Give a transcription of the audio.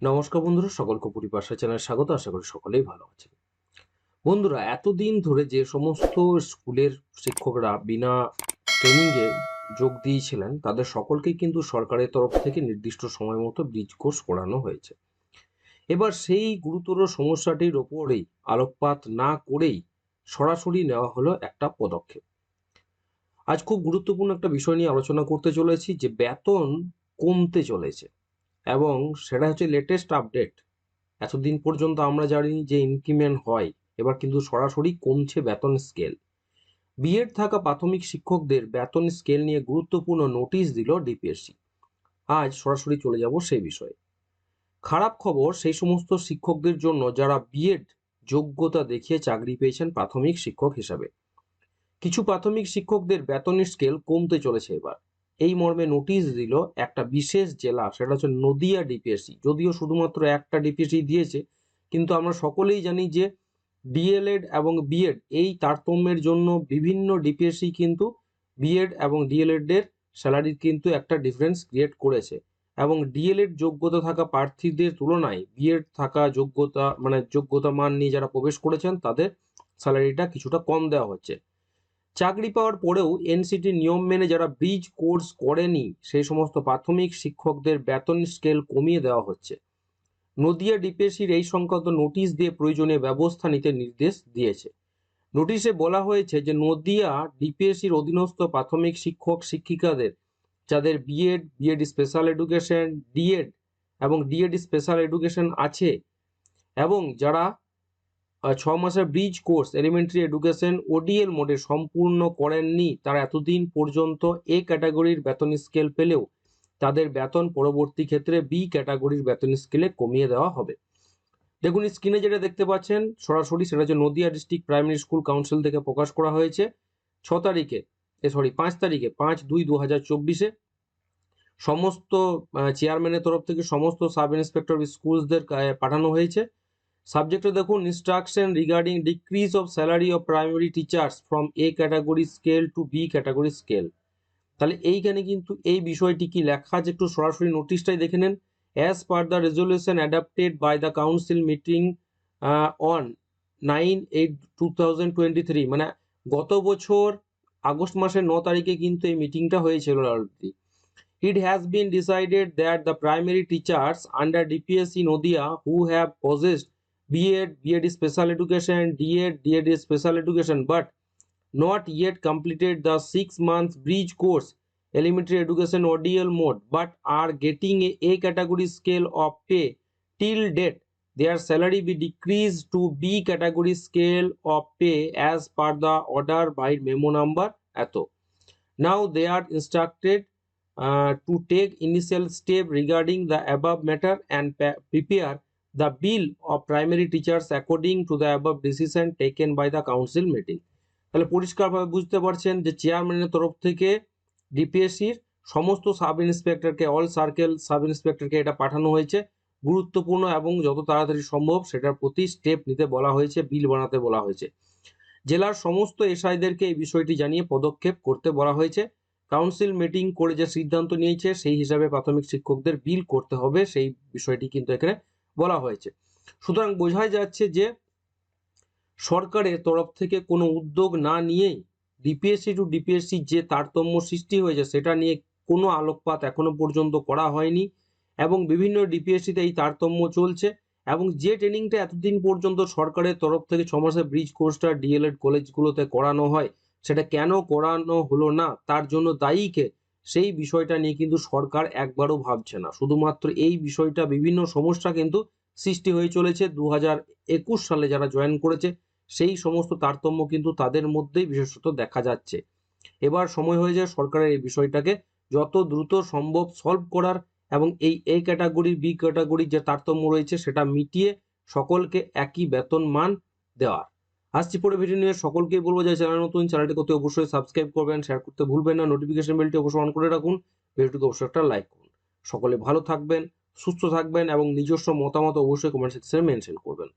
নমস্কার বন্ধুরা, সকলকে পরিপাশা চ্যানেলে স্বাগত। আশা করি সকলেই ভালো আছেন। বন্ধুরা, এতদিন ধরে যে সমস্ত স্কুলের শিক্ষকরা বিনা ট্রেনিংয়ে যোগ দিয়েছিলেন তাদের সকলকেই কিন্তু সরকারের তরফ থেকে নির্দিষ্ট সময় মতো ব্রিজ কোর্স করানো হয়েছে। এবার সেই গুরুতর সমস্যাটির ওপরেই আলোকপাত না করেই সরাসরি নেওয়া হলো একটা পদক্ষেপ। আজ খুব গুরুত্বপূর্ণ একটা বিষয় নিয়ে আলোচনা করতে চলেছি, যে বেতন কমতে চলেছে এবং সেটা হচ্ছে লেটেস্ট আপডেট। এতদিন পর্যন্ত আমরা জানি যে ইনক্রিমেন্ট হয়, এবার কিন্তু সরাসরি কমছে বেতন স্কেল। বিএড থাকা প্রাথমিক শিক্ষকদের বেতন স্কেল নিয়ে গুরুত্বপূর্ণ নোটিশ দিল ডিপিএসসি। আজ সরাসরি চলে যাব সেই বিষয়ে। খারাপ খবর সেই সমস্ত শিক্ষকদের জন্য যারা বিএড যোগ্যতা দেখিয়ে চাকরি পেয়েছেন প্রাথমিক শিক্ষক হিসাবে। কিছু প্রাথমিক শিক্ষকদের বেতনের স্কেল কমতে চলেছে এবার। এই মর্মে নোটিশ দিল একটা বিশেষ জেলা, সেটা হচ্ছে নদিয়া ডিপিএসসি। যদিও শুধুমাত্র একটা ডিপিএসসি দিয়েছে, কিন্তু আমরা সকলেই জানি যে ডিএলএড এবং বিএড এই তারতম্যের জন্য বিভিন্ন ডিপিএসসি কিন্তু বিএড এবং ডিএলএড এর স্যালারির কিন্তু একটা ডিফারেন্স ক্রিয়েট করেছে, এবং ডিএলএড যোগ্যতা থাকা প্রার্থীদের তুলনায় বিএড থাকা যোগ্যতা মান নিয়ে যারা প্রবেশ করেছেন তাদের স্যালারিটা কিছুটা কম দেওয়া হচ্ছে। চাকরি পাওয়ার পরেও এনসিটির নিয়ম মেনে যারা ব্রিজ কোর্স করেনি সেই সমস্ত প্রাথমিক শিক্ষকদের বেতন স্কেল কমিয়ে দেওয়া হচ্ছে। নদিয়া ডিপিএসসির এই সংক্রান্ত নোটিশ দিয়ে প্রয়োজনীয় ব্যবস্থা নিতে নির্দেশ দিয়েছে। নোটিশে বলা হয়েছে যে নদিয়া ডিপিএসসির অধীনস্থ প্রাথমিক শিক্ষক শিক্ষিকাদের যাদের B Ed, B Ed special education, D Ed এবং ডিএড স্পেশাল এডুকেশন আছে, এবং যারা 6 মাসের bridge course elementary education ODL মোডে সম্পূর্ণ করেননি, তারা এতদিন পর্যন্ত এ ক্যাটাগরির বেতন স্কেল পেলেও তাদের বেতন পরবর্তী ক্ষেত্রে বি ক্যাটাগরির বেতন স্কেলে কমিয়ে দেওয়া হবে। দেখুন স্ক্রিনে যেটা দেখতে পাচ্ছেন সরাসরি, সেটা হচ্ছে Nadia district primary school council থেকে প্রকাশ করা হয়েছে 5 তারিখে 5/2/2024। সমস্ত চেয়ারম্যানের তরফ থেকে সমস্ত সাব ইন্সপেক্টর স্কুলসদের পাঠানো হয়েছে। সাবজেক্টে দেখুন, instruction regarding decrease of salary of primary teachers from A category scale to B category scale. তাহলে এইখানে কিন্তু এই বিষয়টি কি লেখা আছে একটু সরাসরি নোটিশটাই দেখে নেন। As per the resolution adopted by the council meeting on 9/8/2023, মানে গত বছর আগস্ট মাসের 9 তারিখে কিন্তু এই মিটিংটা হয়েছিল already. It has been decided that the primary teachers under DPSC Nodia who have possessed B.Ed, B.Ed Special Education, D.Ed, D.Ed Special Education, but not yet completed the 6 month bridge course elementary education ODL mode, but are getting a category scale of pay till date, their salary be decreased to B category scale of pay as per the order by memo number এত। Now they are instructed to take initial step regarding the above matter and prepare the bill of primary teachers according to the above decision taken by the council meeting. তাহলে পরিষ্কারভাবে বুঝতে পারছেন যে চেয়ারম্যানের তরফ থেকে ডিপিএসসির সমস্ত সাব ইন্সপেক্টরকে, অল সার্কেল সাব ইন্সপেক্টরকে এটা পাঠানো হয়েছে। গুরুত্বপূর্ণ এবং যত তাড়াতাড়ি সম্ভব সেটার প্রতি স্টেপ নিতে বলা হয়েছে, বিল বানাতে বলা হয়েছে। জেলার সমস্ত এসআইদেরকে এই বিষয়টি জানিয়ে পদক্ষেপ করতে বলা হয়েছে। কাউন্সিল মিটিং করে যে সিদ্ধান্ত নিয়েছে সেই হিসাবে প্রাথমিক শিক্ষকদের বিল করতে হবে, সেই বিষয়টি কিন্তু এখানে বলা হয়েছে। সুতরাং বোঝাই যাচ্ছে যে সরকারের তরফ থেকে কোনো উদ্যোগ না নিয়েই ডিপিএসসি টু ডিপিএসসি যে তারতম্য সৃষ্টি হয়েছে সেটা নিয়ে কোনো আলোকপাত এখনো পর্যন্ত করা হয়নি, এবং বিভিন্ন ডিপিএসসিতে এই তারতম্য চলছে। এবং যে ট্রেনিংটা এতদিন পর্যন্ত সরকারের তরফ থেকে 6 মাসের ব্রিজ কোর্সটা ডিএলএড কলেজগুলোতে করানো হয়, সেটা কেন করানো হলো না, তার জন্য দায়ী কে, সেই বিষয়টা নিয়ে কিন্তু সরকার একবারও ভাবছে না। শুধুমাত্র এই বিষয়টা বিভিন্ন সমস্যা কিন্তু সৃষ্টি হয়ে চলেছে 2021 সালে যারা জয়েন করেছে সেই সমস্ত তারতম্য কিন্তু তাদের মধ্যেই বিশেষত দেখা যাচ্ছে। এবার সময় হয়ে যায় সরকারের এই বিষয়টাকে যত দ্রুত সম্ভব সলভ করার, এবং এই এ ক্যাটাগরি বি ক্যাটাগরির যে তারতম্য রয়েছে সেটা মিটিয়ে সকলকে একই বেতন মান দেওয়ার। আসছি পরে ভিডিও নিয়ে। সকলকেই বলবো যে চ্যানেল নতুন, চ্যানেলটি করতে অবশ্যই সাবস্ক্রাইব করবেন, শেয়ার করতে ভুলবেন না, নোটিফিকেশন বেলটি অবশ্যই অন করে রাখুন, ভিডিওটিকে অবশ্যই একটা লাইক করুন। সকলে ভালো থাকবেন, সুস্থ থাকবেন এবং নিজস্ব মতামত অবশ্যই কমেন্ট সেকশনে মেনশন করবেন।